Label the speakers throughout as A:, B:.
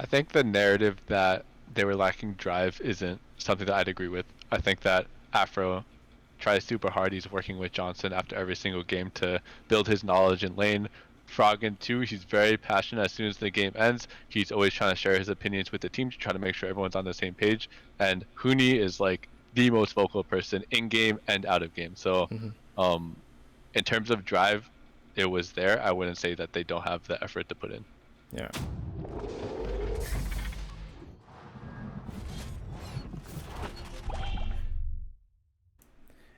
A: I think the narrative that they were lacking drive isn't something that I'd agree with. I think that Afro tries super hard. He's working with Johnson after every single game to build his knowledge in lane. Froggen too, he's very passionate. As soon as the game ends, he's always trying to share his opinions with the team to try to make sure everyone's on the same page. And Huni is like the most vocal person in game and out of game. So,
B: Hmm.
A: um, in terms of drive, it was there. I wouldn't say that they don't have the effort to put in.
B: Yeah.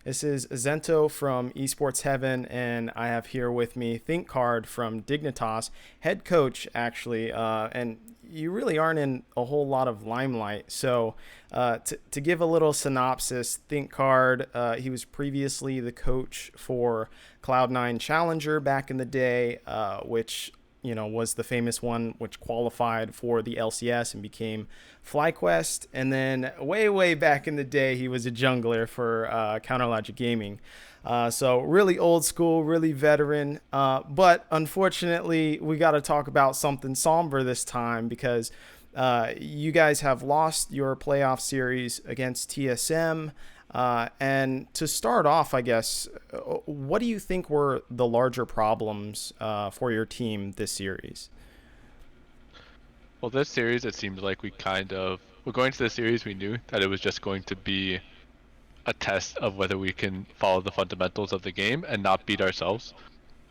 B: This is Zento from Esports Heaven, and I have here with me Thinkcard from Dignitas, head coach actually, and you really aren't in a whole lot of limelight. So, to give a little synopsis, Thinkcard, he was previously the coach for Cloud9 Challenger back in the day, which was the famous one which qualified for the LCS and became FlyQuest. And then way back in the day, he was a jungler for Counterlogic Gaming. So really old school, really veteran. But unfortunately, we got to talk about something somber this time because you guys have lost your playoff series against TSM. And to start off, I guess, what do you think were the larger problems for your team this series?
A: Well, this series, it seemed like we're going to the series, we knew that it was just going to be a test of whether we can follow the fundamentals of the game and not beat ourselves.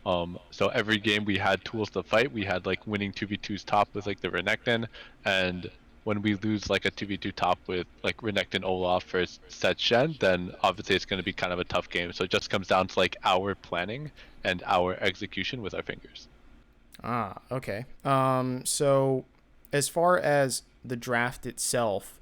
A: So every game we had tools to fight. We had like winning 2v2s top with like the Renekton, and when we lose like a 2v2 top with like Renekton Olaf versus Set Shen, then obviously it's going to be kind of a tough game. So it just comes down to like our planning and our execution with our fingers.
B: Ah, okay. So as far as the draft itself,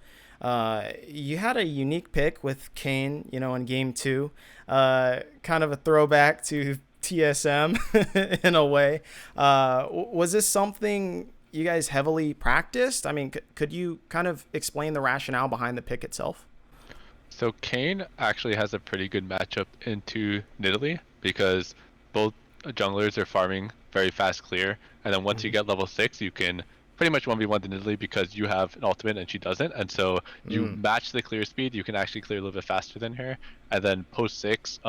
B: you had a unique pick with Kane, in game two. Kind of a throwback to TSM in a way. Was this something you guys heavily practiced? I mean, could you kind of explain the rationale behind the pick itself?
A: So Kane actually has a pretty good matchup into Nidalee because both junglers are farming very fast clear, and then once you get level 6, you can pretty much 1v1 the Nidalee because you have an ultimate and she doesn't, and so you
B: Mm-hmm.
A: match the clear speed, you can actually clear a little bit faster than her, and then post 6,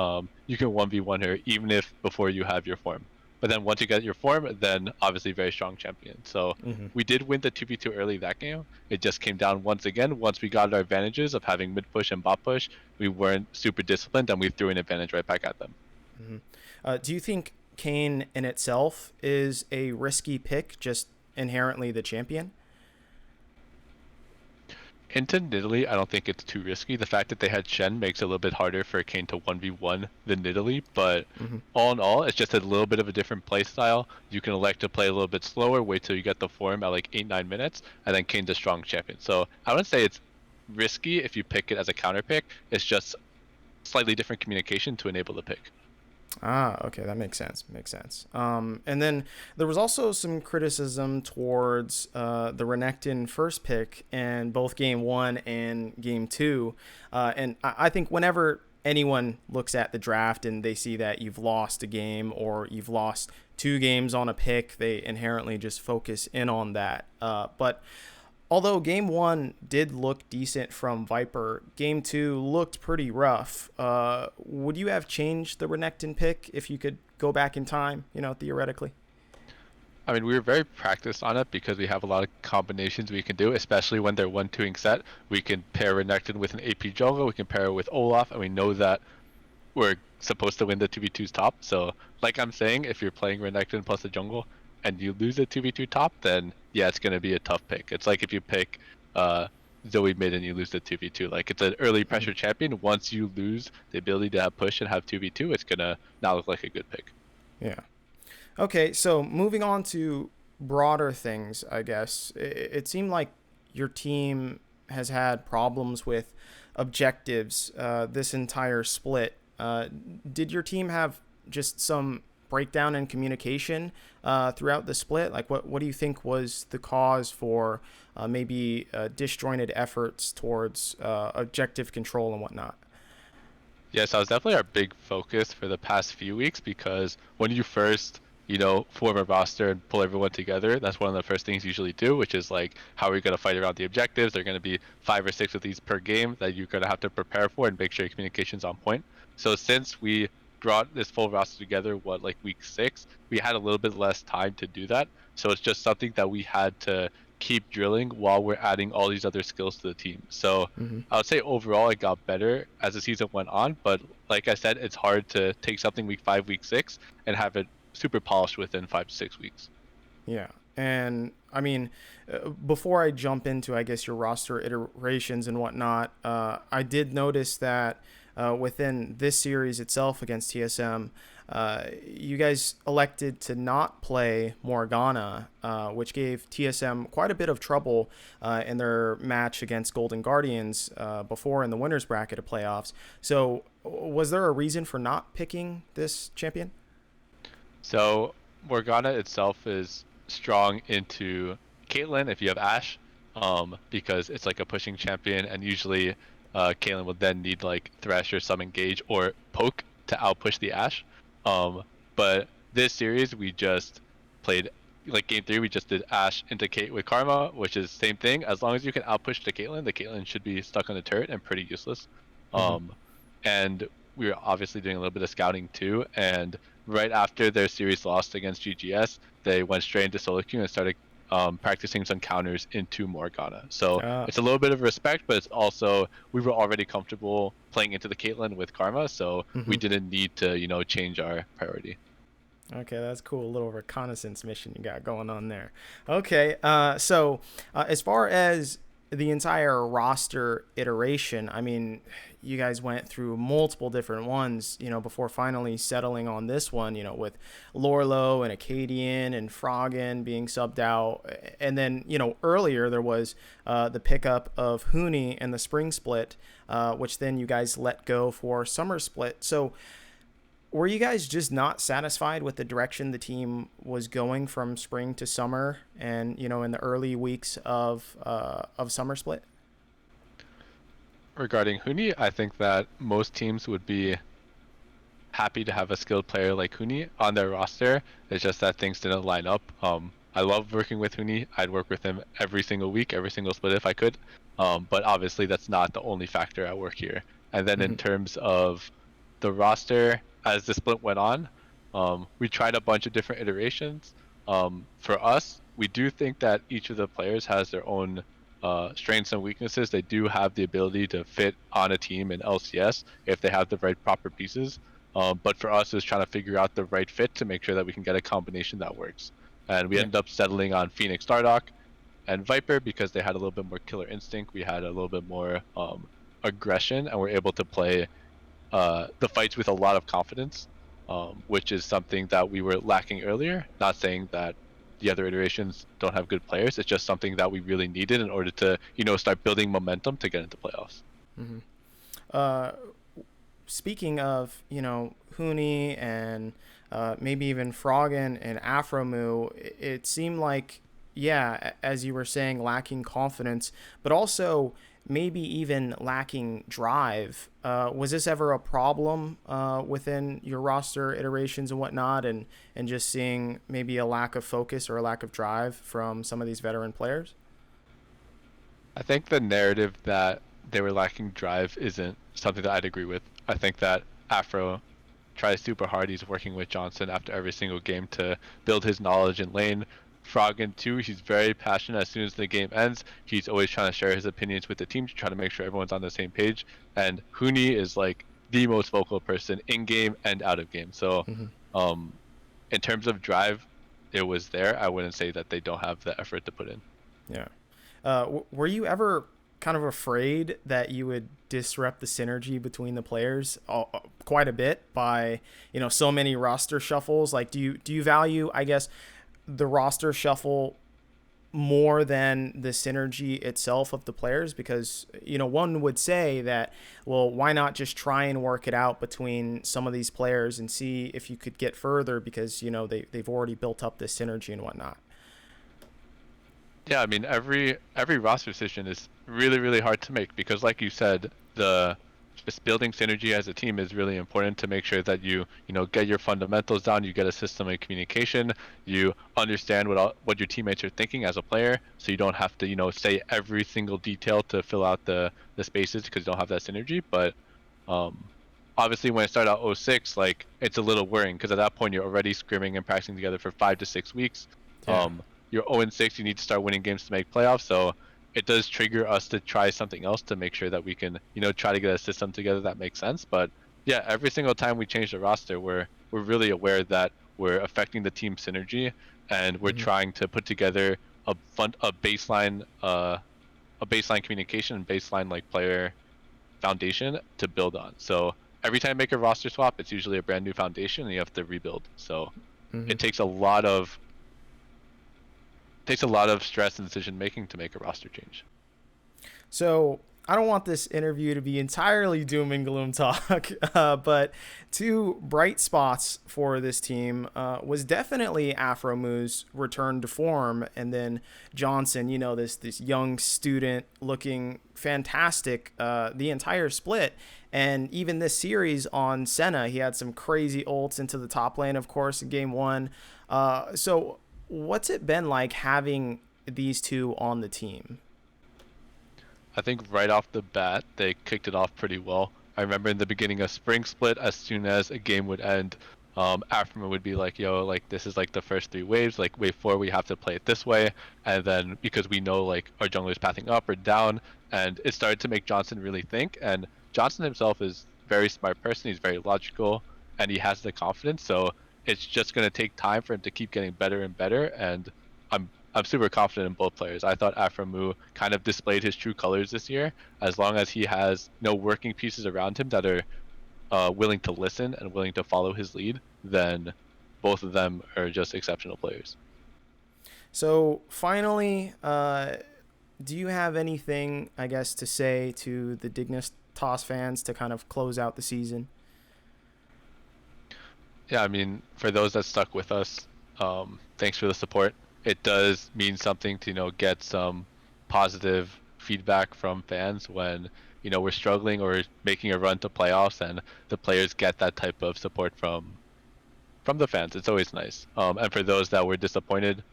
A: you can 1v1 her even if before you have your form. But then once you get your form, then obviously very strong champion. So
B: Mm-hmm.
A: we did win the 2v2 early that game. It just came down once again. Once we got our advantages of having mid push and bot push, we weren't super disciplined and we threw an advantage right back at them.
B: Mm-hmm. Do you think Kane in itself is a risky pick, just inherently the champion?
A: Into Nidalee, I don't think it's too risky. The fact that they had Shen makes it a little bit harder for Kane to 1v1 than Nidalee, but
B: Mm-hmm.
A: all in all, it's just a little bit of a different play style. You can elect to play a little bit slower, wait till you get the form at like 8-9 minutes, and then Kane's a strong champion. So I wouldn't say it's risky if you pick it as a counter pick. It's just slightly different communication to enable the pick.
B: Ah, okay, that makes sense. Makes sense. And then there was also some criticism towards the Renekton first pick in both game one and game two. And I think whenever anyone looks at the draft and they see that you've lost a game or you've lost two games on a pick, they inherently just focus in on that. But although game one did look decent from Viper, game two looked pretty rough. Would you have changed the Renekton pick if you could go back in time, theoretically?
A: I mean, we were very practiced on it because we have a lot of combinations we can do, especially when they're 1-2ing set. We can pair Renekton with an AP jungle, we can pair it with Olaf, and we know that we're supposed to win the 2v2's top. So, like I'm saying, if you're playing Renekton plus a jungle and you lose the 2v2 top, then yeah, it's going to be a tough pick. It's like if you pick uh, Zoe mid and you lose the 2v2. Like, it's an early
B: Mm-hmm.
A: pressure champion. Once you lose the ability to have push and have 2v2, it's going to not look like a good pick.
B: Yeah. Okay, so moving on to broader things, I guess. It seemed like your team has had problems with objectives this entire split. Did your team have just some breakdown in communication throughout the split? Like, what do you think was the cause for maybe disjointed efforts towards objective control and whatnot?
A: Yes, that was definitely our big focus for the past few weeks because when you first, form a roster and pull everyone together, that's one of the first things you usually do, which is like, how are we going to fight around the objectives? There are going to be 5 or 6 of these per game that you're going to have to prepare for and make sure your communication's on point. So since we brought this full roster together, like week 6, we had a little bit less time to do that. So it's just something that we had to keep drilling while we're adding all these other skills to the team. So
B: Mm-hmm.
A: I would say overall it got better as the season went on, but like I said, it's hard to take something week 5, week 6 and have it super polished within 5 to 6 weeks.
B: Yeah. And I mean, before I jump into, I guess, your roster iterations and whatnot, I did notice that within this series itself against TSM, you guys elected to not play Morgana, which gave TSM quite a bit of trouble in their match against Golden Guardians before in the winners bracket of playoffs. So, was there a reason for not picking this champion?
A: So Morgana itself is strong into Caitlyn if you have Ashe, because it's like a pushing champion, and usually Caitlyn will then need like Thresh or some engage or poke to outpush the Ashe. But this series we just played like game 3. We just did Ashe into Kate with Karma, which is same thing. As long as you can outpush the Caitlyn should be stuck on the turret and pretty useless.
B: Mm-hmm.
A: And we were obviously doing a little bit of scouting too, and right after their series lost against GGS, they went straight into solo queue and started practicing some counters into Morgana. So it's a little bit of respect, but it's also we were already comfortable playing into the Caitlyn with Karma, so
B: Mm-hmm.
A: we didn't need to change our priority.
B: Okay, that's cool. A little reconnaissance mission you got going on there. Okay, so as far as the entire roster iteration, I mean, you guys went through multiple different ones, before finally settling on this one, with Lorlo and Acadian and Froggen being subbed out. And then, earlier there was the pickup of Hooney and the spring split, which then you guys let go for summer split. So, were you guys just not satisfied with the direction the team was going from spring to summer, and in the early weeks of summer split?
A: Regarding Huni, I think that most teams would be happy to have a skilled player like Huni on their roster. It's just that things didn't line up. I love working with Huni. I'd work with him every single week, every single split if I could. But obviously that's not the only factor at work here. And then in
B: Mm-hmm.
A: terms of the roster, as the split went on, we tried a bunch of different iterations. For us, we do think that each of the players has their own strengths and weaknesses. They do have the ability to fit on a team in LCS if they have the right proper pieces. But for us, it's trying to figure out the right fit to make sure that we can get a combination that works. And we
B: Yeah.
A: ended up settling on Phoenix Stardock and Viper because they had a little bit more killer instinct. We had a little bit more aggression, and we're able to play the fights with a lot of confidence, which is something that we were lacking earlier. Not saying that the other iterations don't have good players. It's just something that we really needed in order to, start building momentum to get into playoffs.
B: Mm-hmm. Uh, Speaking of, Hooney and maybe even Froggen and Aphromoo, it seemed like, yeah, as you were saying, lacking confidence, but also maybe even lacking drive. Was this ever a problem within your roster iterations and whatnot, and just seeing maybe a lack of focus or a lack of drive from some of these veteran players?
A: I think the narrative that they were lacking drive isn't something that I'd agree with. I think that Afro tries super hard. He's working with Johnson after every single game to build his knowledge in lane. Froggen too, he's very passionate. As soon as the game ends, he's always trying to share his opinions with the team to try to make sure everyone's on the same page. And Huni is like the most vocal person in game and out of game. So,
B: Mm-hmm.
A: um, in terms of drive, it was there. I wouldn't say that they don't have the effort to put in.
B: Yeah. Were you ever kind of afraid that you would disrupt the synergy between the players quite a bit by so many roster shuffles? Like, do you value, I guess, the roster shuffle more than the synergy itself of the players? Because one would say that, well, why not just try and work it out between some of these players and see if you could get further, because they've already built up this synergy and whatnot.
A: Yeah, I mean every roster decision is really really hard to make because, like you said, the just building synergy as a team is really important to make sure that you get your fundamentals down, you get a system of communication, you understand what your teammates are thinking as a player, so you don't have to say every single detail to fill out the spaces because you don't have that synergy. But um, obviously when I start out 06, like it's a little worrying because at that point you're already scrimming and practicing together for 5 to 6 weeks.
B: Yeah.
A: You're 0-6, you need to start winning games to make playoffs, so it does trigger us to try something else to make sure that we can, try to get a system together that makes sense. But yeah, every single time we change the roster, we're really aware that we're affecting the team synergy, and we're
B: Hmm.
A: trying to put together a baseline a baseline communication and baseline like player foundation to build on. So every time I make a roster swap, it's usually a brand new foundation, and you have to rebuild. So
B: Hmm.
A: it takes a lot of stress and decision making to make a roster change.
B: So I don't want this interview to be entirely doom and gloom talk, but two bright spots for this team was definitely Aphromu's return to form, and then Johnson. This young student looking fantastic the entire split. And even this series on Senna, he had some crazy ults into the top lane, of course, in game one. So, what's it been like having these two on the team?
A: I think right off the bat, they kicked it off pretty well. I remember in the beginning of Spring Split, as soon as a game would end, Aphromoo would be like, yo, like, this is like the first 3 waves. Like, wave 4, we have to play it this way. And then because we know, like, our jungler's pathing up or down, and it started to make Johnson really think. And Johnson himself is a very smart person. He's very logical, and he has the confidence. So it's just going to take time for him to keep getting better and better. And I'm super confident in both players. I thought Aphromoo kind of displayed his true colors this year. As long as he has no working pieces around him that are willing to listen and willing to follow his lead, then both of them are just exceptional players.
B: So finally, do you have anything, I guess, to say to the Dignitas fans to kind of close out the season?
A: Yeah, I mean, for those that stuck with us, thanks for the support. It does mean something to get some positive feedback from fans when we're struggling or making a run to playoffs, and the players get that type of support from the fans. It's always nice. And for those that were disappointed,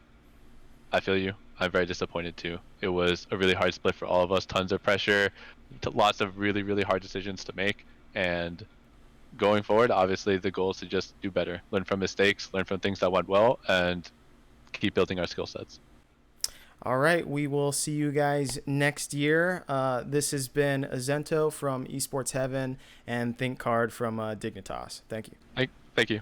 A: I feel you. I'm very disappointed too. It was a really hard split for all of us. Tons of pressure, lots of really, really hard decisions to make. And going forward, obviously, the goal is to just do better, learn from mistakes, learn from things that went well, and keep building our skill sets.
B: All right, we will see you guys next year. This has been Azento from Esports Heaven and Thinkcard from Dignitas. Thank you.
A: Thank you.